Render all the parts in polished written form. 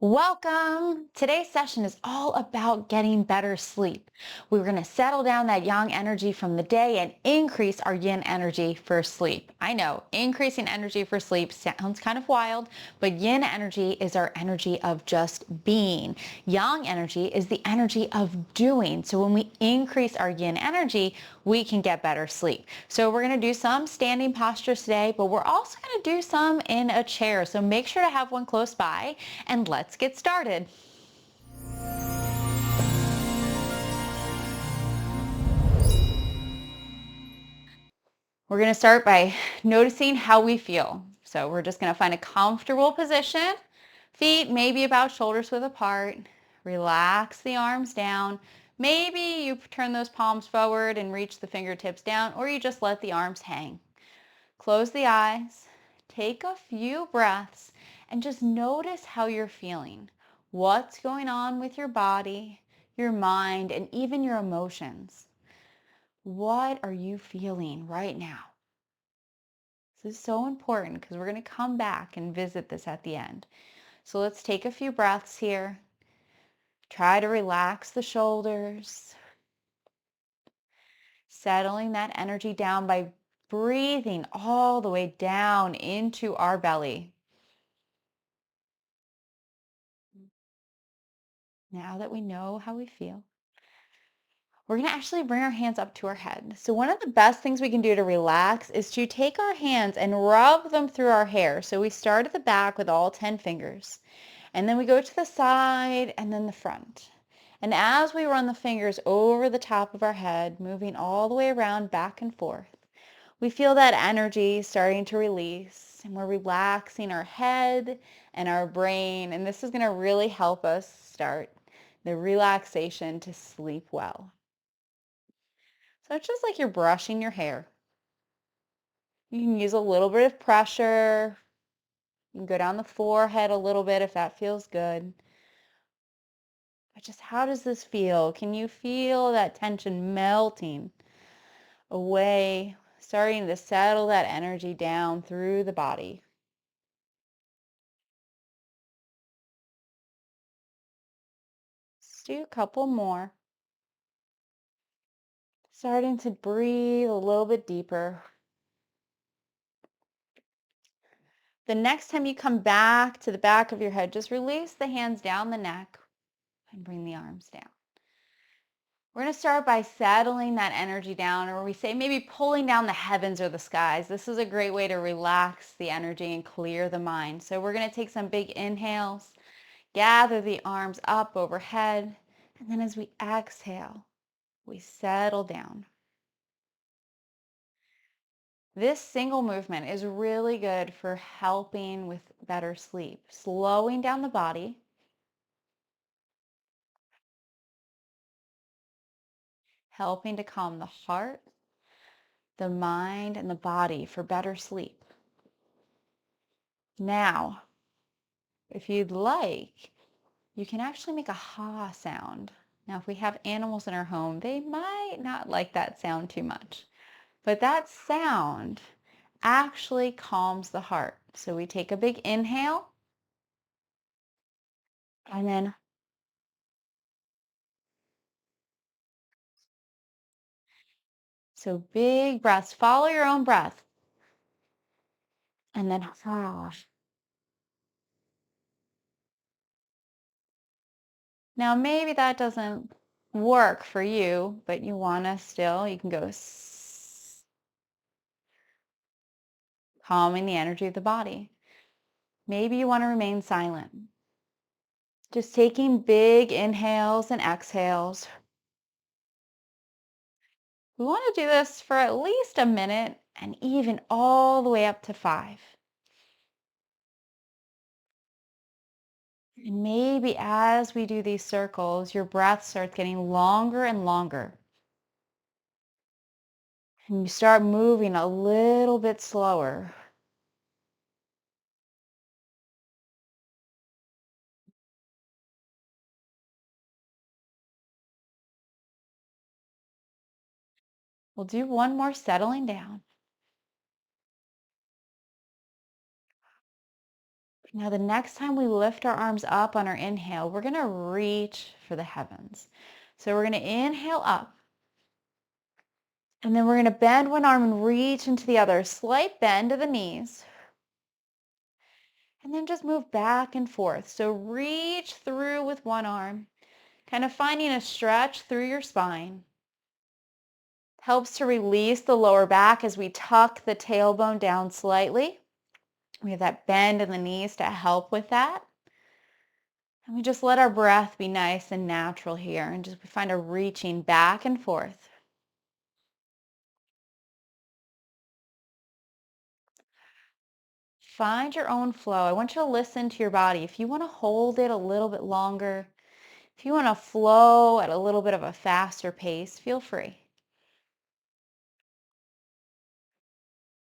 Welcome! Today's session is all about getting better sleep. We're going to settle down that yang energy from the day and increase our yin energy for sleep. I know, increasing energy for sleep sounds kind of wild, but yin energy is our energy of just being. Yang energy is the energy of doing. So when we increase our yin energy, we can get better sleep. So we're going to do some standing postures today, but we're also going to do some in a chair. So make sure to have one close by and let's get started. We're going to start by noticing how we feel. So we're just going to find a comfortable position. Feet maybe about shoulders width apart. Relax the arms down. Maybe you turn those palms forward and reach the fingertips down, or you just let the arms hang. Close the eyes. Take a few breaths and just notice how you're feeling. What's going on with your body, your mind, and even your emotions? What are you feeling right now? This is so important because we're going to come back and visit this at the end. So let's take a few breaths here. Try to relax the shoulders, settling that energy down by breathing all the way down into our belly. Now that we know how we feel, we're going to actually bring our hands up to our head. So one of the best things we can do to relax is to take our hands and rub them through our hair. So we start at the back with all 10 fingers, and then we go to the side and then the front. And as we run the fingers over the top of our head, moving all the way around back and forth, we feel that energy starting to release, and we're relaxing our head and our brain. And this is going to really help us start the relaxation to sleep well. So it's just like you're brushing your hair. You can use a little bit of pressure. You can go down the forehead a little bit if that feels good. But just how does this feel? Can you feel that tension melting away, starting to settle that energy down through the body? Let's do a couple more. Starting to breathe a little bit deeper. The next time you come back to the back of your head, just release the hands down the neck and bring the arms down. We're going to start by settling that energy down, or we say maybe pulling down the heavens or the skies. This is a great way to relax the energy and clear the mind. So we're going to take some big inhales, gather the arms up overhead, and then as we exhale, we settle down. This single movement is really good for helping with better sleep, slowing down the body, helping to calm the heart, the mind, and the body for better sleep. Now, if you'd like, you can actually make a ha sound. Now, if we have animals in our home, they might not like that sound too much. But that sound actually calms the heart. So we take a big inhale and then so big breaths. Follow your own breath. And then ah. Now maybe that doesn't work for you, but you want to still, you can go calming the energy of the body. Maybe you want to remain silent. Just taking big inhales and exhales. We want to do this for at least a minute and even all the way up to 5. And maybe as we do these circles, your breath starts getting longer and longer. And you start moving a little bit slower. We'll do one more settling down. Now, the next time we lift our arms up on our inhale, we're going to reach for the heavens. So we're going to inhale up, and then we're going to bend one arm and reach into the other. Slight bend to the knees. And then just move back and forth. So reach through with one arm, kind of finding a stretch through your spine. Helps to release the lower back as we tuck the tailbone down slightly. We have that bend in the knees to help with that. And we just let our breath be nice and natural here, and just we find a reaching back and forth. Find your own flow. I want you to listen to your body. If you want to hold it a little bit longer, if you want to flow at a little bit of a faster pace, feel free.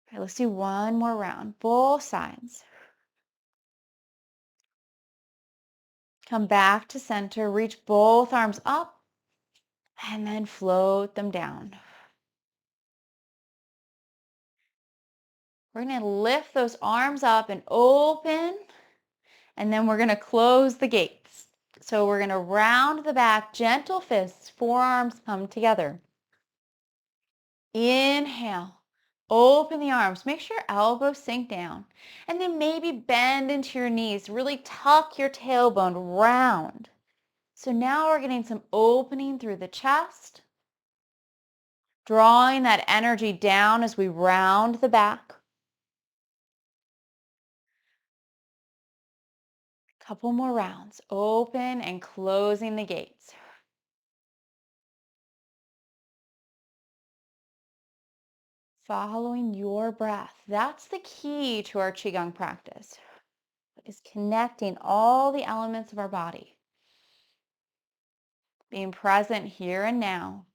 Okay, let's do one more round, both sides. Come back to center, reach both arms up, and then float them down. We're going to lift those arms up and open, and then we're going to close the gates. So we're going to round the back, gentle fists, forearms come together. Inhale, open the arms, make sure your elbows sink down, and then maybe bend into your knees, really tuck your tailbone round. So now we're getting some opening through the chest, drawing that energy down as we round the back. Couple more rounds, open and closing the gates. Following your breath. That's the key to our Qigong practice, is connecting all the elements of our body. Being present here and now.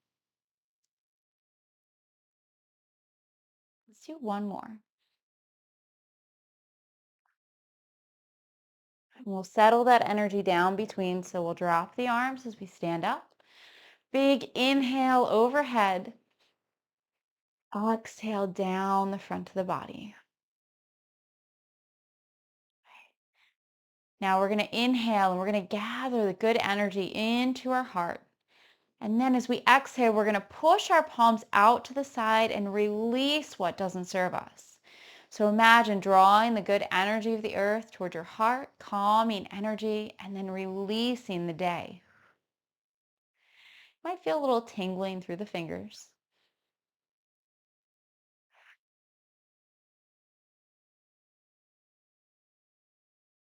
Let's do one more. And we'll settle that energy down between, so we'll drop the arms as we stand up. Big inhale overhead. Exhale down the front of the body. Now we're going to inhale and we're going to gather the good energy into our heart. And then as we exhale, we're going to push our palms out to the side and release what doesn't serve us. So imagine drawing the good energy of the earth toward your heart, calming energy, and then releasing the day. You might feel a little tingling through the fingers.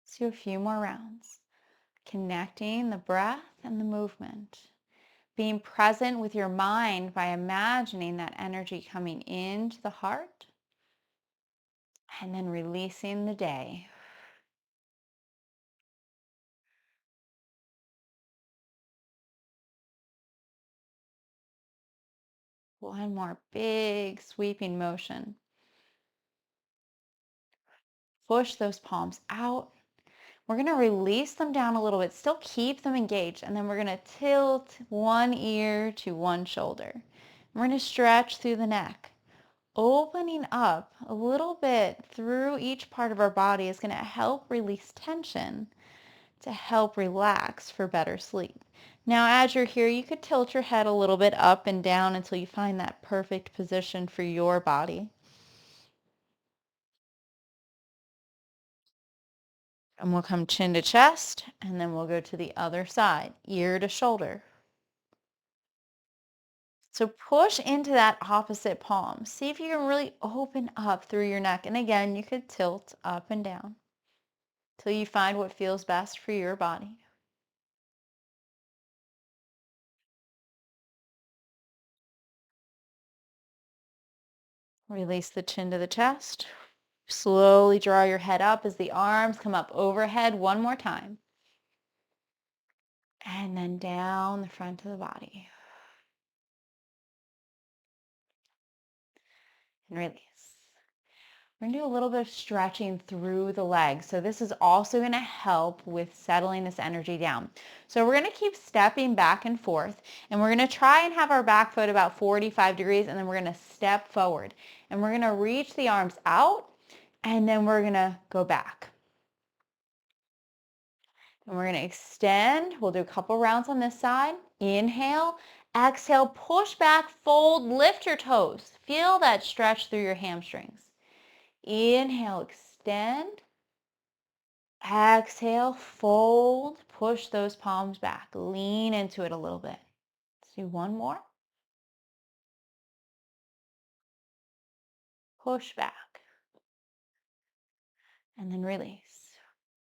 Let's do a few more rounds, connecting the breath and the movement. Being present with your mind by imagining that energy coming into the heart and then releasing the day. One more big sweeping motion. Push those palms out. We're going to release them down a little bit, still keep them engaged, and then we're going to tilt one ear to one shoulder. We're going to stretch through the neck. Opening up a little bit through each part of our body is going to help release tension, to help relax for better sleep. Now, as you're here, you could tilt your head a little bit up and down until you find that perfect position for your body. And we'll come chin to chest, and then we'll go to the other side, ear to shoulder. So push into that opposite palm. See if you can really open up through your neck. And again, you could tilt up and down till you find what feels best for your body. Release the chin to the chest. Slowly draw your head up as the arms come up overhead one more time. And then down the front of the body. And release. We're going to do a little bit of stretching through the legs. So this is also going to help with settling this energy down. So we're going to keep stepping back and forth, and we're going to try and have our back foot about 45 degrees, and then we're going to step forward. And we're going to reach the arms out, and then we're going to go back. And we're going to extend. We'll do a couple rounds on this side. Inhale, exhale, push back, fold, lift your toes. Feel that stretch through your hamstrings. Inhale, extend. Exhale, fold, push those palms back. Lean into it a little bit. Let's do one more. Push back. And then release.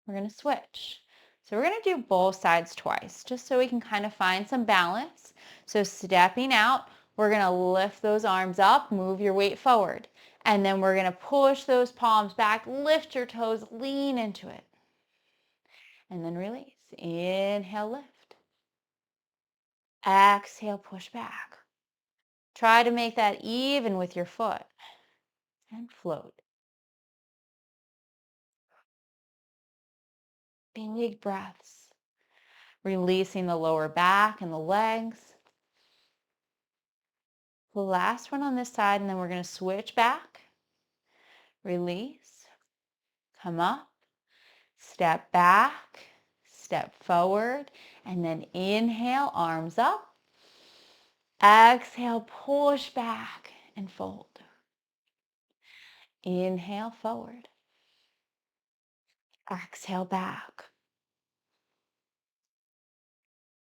We're going to switch. So we're going to do both sides twice, just so we can kind of find some balance. So stepping out, we're going to lift those arms up, move your weight forward. And then we're going to push those palms back, lift your toes, lean into it. And then release. Inhale, lift. Exhale, push back. Try to make that even with your foot. And float. Big breaths. Releasing the lower back and the legs. The last one on this side, and then we're going to switch back. Release. Come up. Step back. Step forward. And then inhale, arms up. Exhale, push back and fold. Inhale, forward. Exhale, back.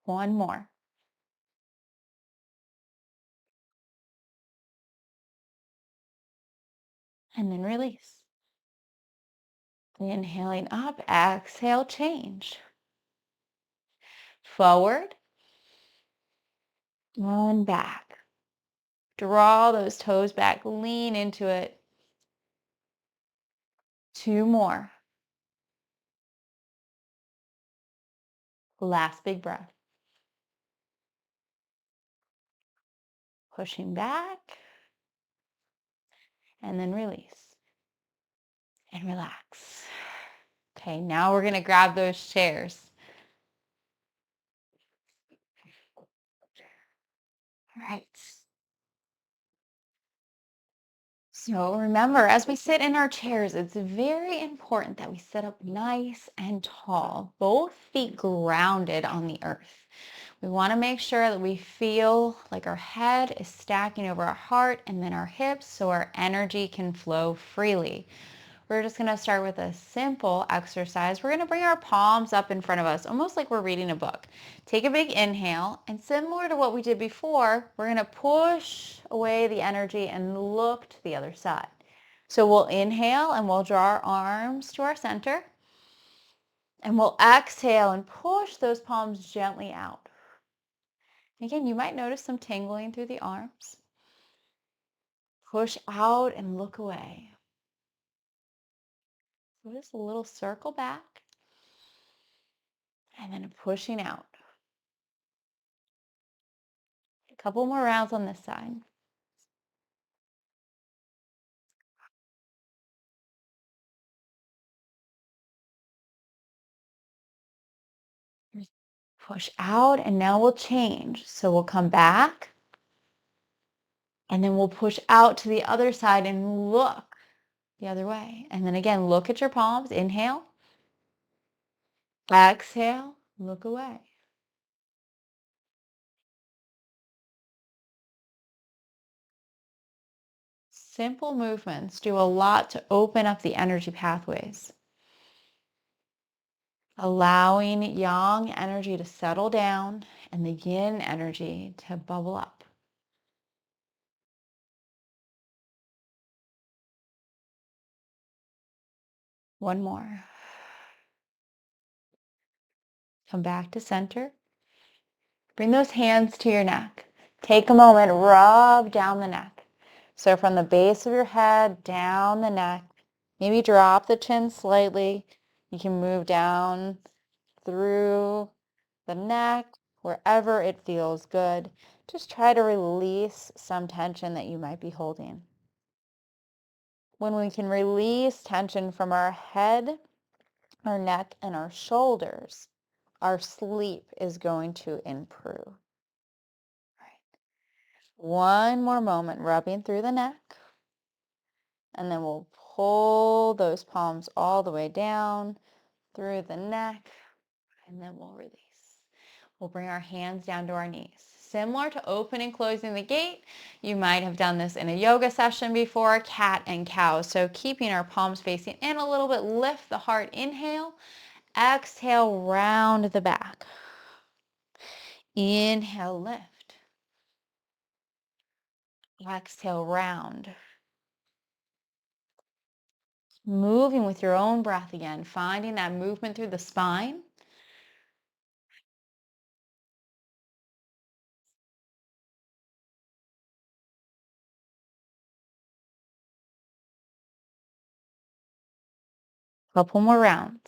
One more. And then release. Inhaling up, exhale, change. Forward and back. Draw those toes back, lean into it. Two more. Last big breath. Pushing back and then release and relax. Okay, now we're going to grab those chairs. All right. So remember, as we sit in our chairs, it's very important that we sit up nice and tall, both feet grounded on the earth. We want to make sure that we feel like our head is stacking over our heart and then our hips so our energy can flow freely. We're just going to start with a simple exercise. We're going to bring our palms up in front of us, almost like we're reading a book. Take a big inhale, and similar to what we did before, we're going to push away the energy and look to the other side. So we'll inhale and we'll draw our arms to our center. And we'll exhale and push those palms gently out. Again, you might notice some tingling through the arms. Push out and look away. So just a little circle back. And then pushing out. A couple more rounds on this side. Push out, and now we'll change. So we'll come back, and then we'll push out to the other side and look the other way. And then again, look at your palms. Inhale. Exhale. Look away. Simple movements do a lot to open up the energy pathways, allowing yang energy to settle down and the yin energy to bubble up. One more. Come back to center. Bring those hands to your neck. Take a moment, rub down the neck. So from the base of your head, down the neck, maybe drop the chin slightly. You can move down through the neck, wherever it feels good. Just try to release some tension that you might be holding. When we can release tension from our head, our neck, and our shoulders, our sleep is going to improve. One more moment, rubbing through the neck. And then we'll pull those palms all the way down through the neck. And then we'll release. We'll bring our hands down to our knees. Similar to open and closing the gate, you might have done this in a yoga session before, cat and cow. So keeping our palms facing in a little bit, lift the heart, inhale, exhale, round the back. Inhale, lift. Exhale, round. Moving with your own breath again, finding that movement through the spine. Couple more rounds.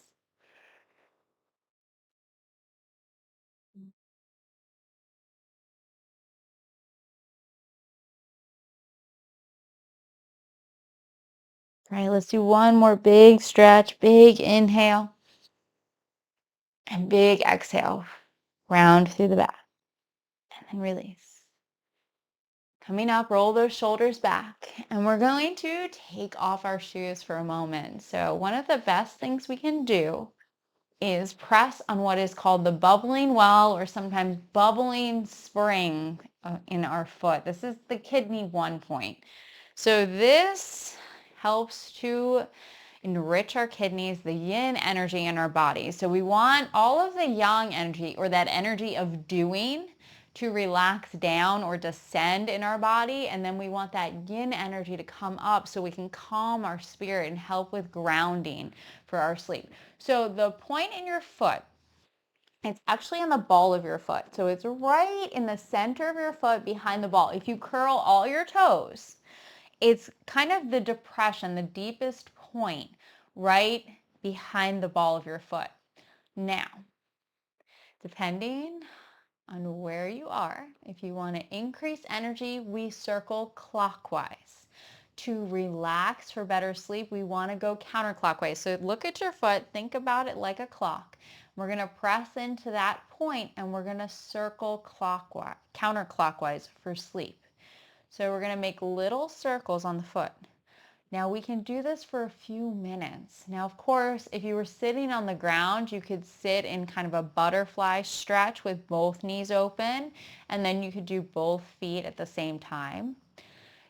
All right, let's do one more big stretch, big inhale, and big exhale. Round through the back, and then release. Coming up, roll those shoulders back, and we're going to take off our shoes for a moment. So one of the best things we can do is press on what is called the bubbling well, or sometimes bubbling spring in our foot. This is the kidney 1 point. So this helps to enrich our kidneys, the yin energy in our body. So we want all of the yang energy, or that energy of doing, to relax down or descend in our body. And then we want that yin energy to come up so we can calm our spirit and help with grounding for our sleep. So the point in your foot, it's actually on the ball of your foot. So it's right in the center of your foot behind the ball. If you curl all your toes, it's kind of the depression, the deepest point right behind the ball of your foot. Now, depending on where you are, if you want to increase energy, we circle clockwise. To relax for better sleep, we want to go counterclockwise. So look at your foot, think about it like a clock. We're going to press into that point and we're going to circle clockwise, counterclockwise for sleep. So we're going to make little circles on the foot. Now we can do this for a few minutes. Now, of course, if you were sitting on the ground, you could sit in kind of a butterfly stretch with both knees open, and then you could do both feet at the same time.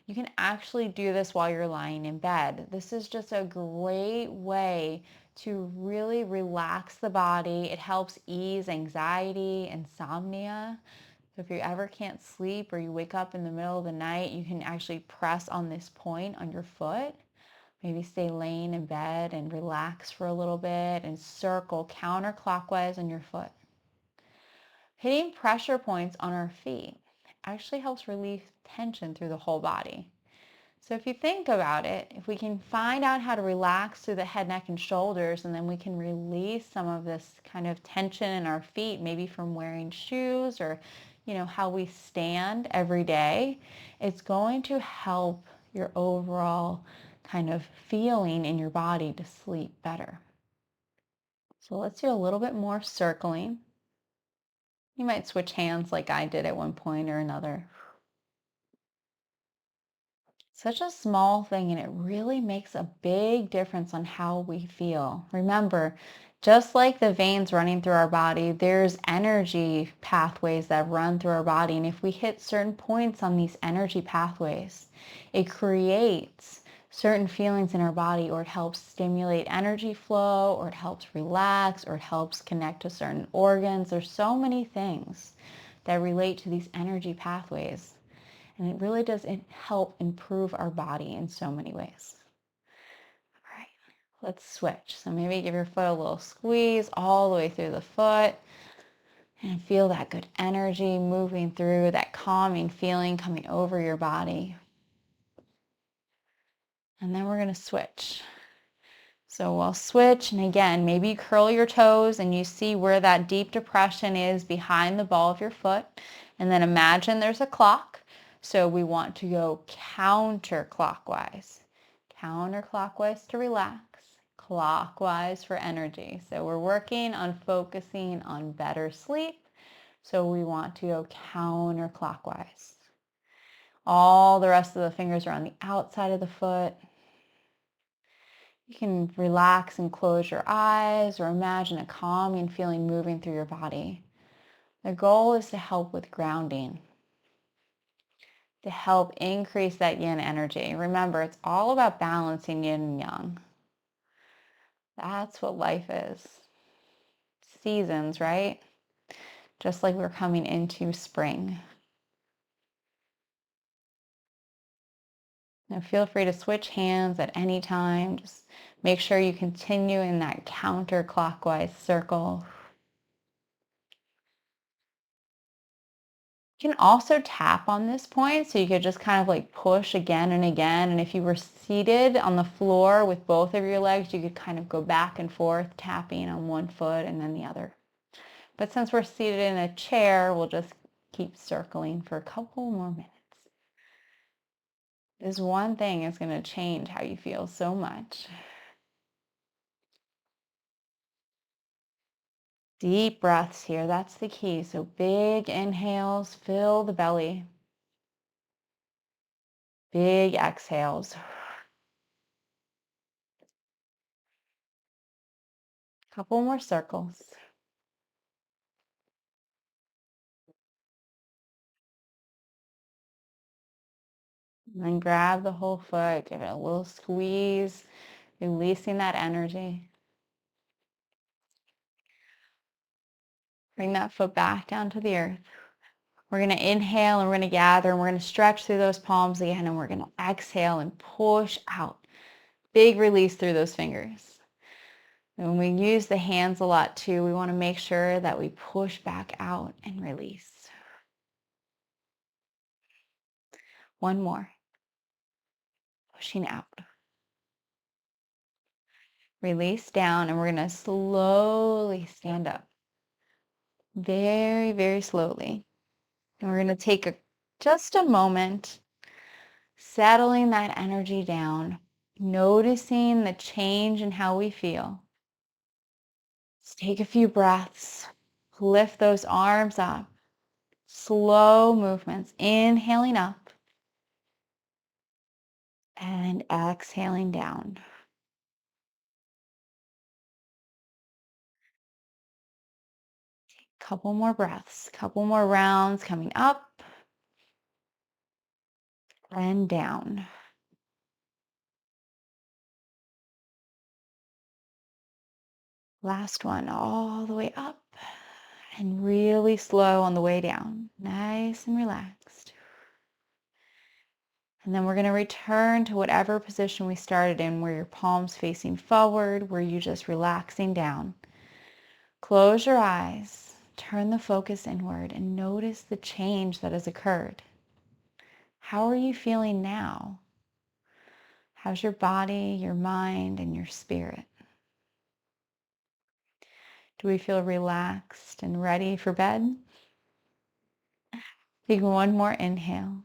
You can actually do this while you're lying in bed. This is just a great way to really relax the body. It helps ease anxiety, insomnia. So if you ever can't sleep or you wake up in the middle of the night, you can actually press on this point on your foot. Maybe stay laying in bed and relax for a little bit and circle counterclockwise on your foot. Hitting pressure points on our feet actually helps relieve tension through the whole body. So if you think about it, if we can find out how to relax through the head, neck, and shoulders, and then we can release some of this kind of tension in our feet, maybe from wearing shoes or, how we stand every day, it's going to help your overall kind of feeling in your body to sleep better. So let's do a little bit more circling. You might switch hands like I did at one point or another. Such a small thing, and it really makes a big difference on how we feel. Remember, just like the veins running through our body, there's energy pathways that run through our body. And if we hit certain points on these energy pathways, it creates certain feelings in our body, or it helps stimulate energy flow, or it helps relax, or it helps connect to certain organs. There's so many things that relate to these energy pathways. And it really does help improve our body in so many ways. All right, let's switch. So maybe give your foot a little squeeze all the way through the foot and feel that good energy moving through, that calming feeling coming over your body. And then we're going to switch. So we'll switch, and again, maybe you curl your toes and you see where that deep depression is behind the ball of your foot. And then imagine there's a clock. So we want to go counterclockwise. Counterclockwise to relax, clockwise for energy. So we're working on focusing on better sleep. So we want to go counterclockwise. All the rest of the fingers are on the outside of the foot. You can relax and close your eyes or imagine a calming feeling moving through your body. The goal is to help with grounding, to help increase that yin energy. Remember, it's all about balancing yin and yang. That's what life is. Seasons, right? Just like we're coming into spring. Now feel free to switch hands at any time. Just make sure you continue in that counterclockwise circle. You can also tap on this point, so you could just kind of like push again and again. And if you were seated on the floor with both of your legs, you could kind of go back and forth, tapping on one foot and then the other. But since we're seated in a chair, we'll just keep circling for a couple more minutes. This one thing is going to change how you feel so much. Deep breaths here, that's the key. So big inhales, fill the belly. Big exhales. Couple more circles. And then grab the whole foot, give it a little squeeze, releasing that energy. Bring that foot back down to the earth. We're going to inhale and we're going to gather and we're going to stretch through those palms again and we're going to exhale and push out. Big release through those fingers. And when we use the hands a lot too, we want to make sure that we push back out and release. One more. Pushing out. Release down and we're going to slowly stand up. Very, very slowly. And we're going to take just a moment, settling that energy down, noticing the change in how we feel. Let's take a few breaths, lift those arms up, slow movements, inhaling up and exhaling down. Couple more breaths, couple more rounds coming up and down. Last one, all the way up and really slow on the way down. Nice and relaxed. And then we're going to return to whatever position we started in, where your palms facing forward, where you just relaxing down. Close your eyes, turn the focus inward, and notice the change that has occurred. How are you feeling now? How's your body, your mind, and your spirit? Do we feel relaxed and ready for bed? Take one more inhale.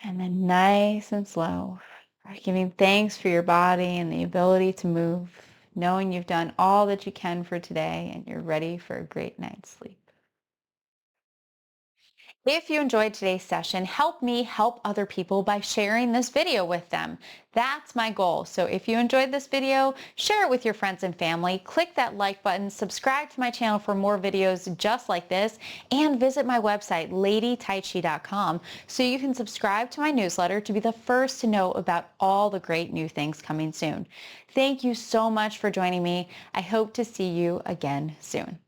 And then nice and slow, giving thanks for your body and the ability to move, knowing you've done all that you can for today and you're ready for a great night's sleep. If you enjoyed today's session, help me help other people by sharing this video with them. That's my goal. So if you enjoyed this video, share it with your friends and family, click that like button, subscribe to my channel for more videos just like this, and visit my website, ladytaichi.com, so you can subscribe to my newsletter to be the first to know about all the great new things coming soon. Thank you so much for joining me. I hope to see you again soon.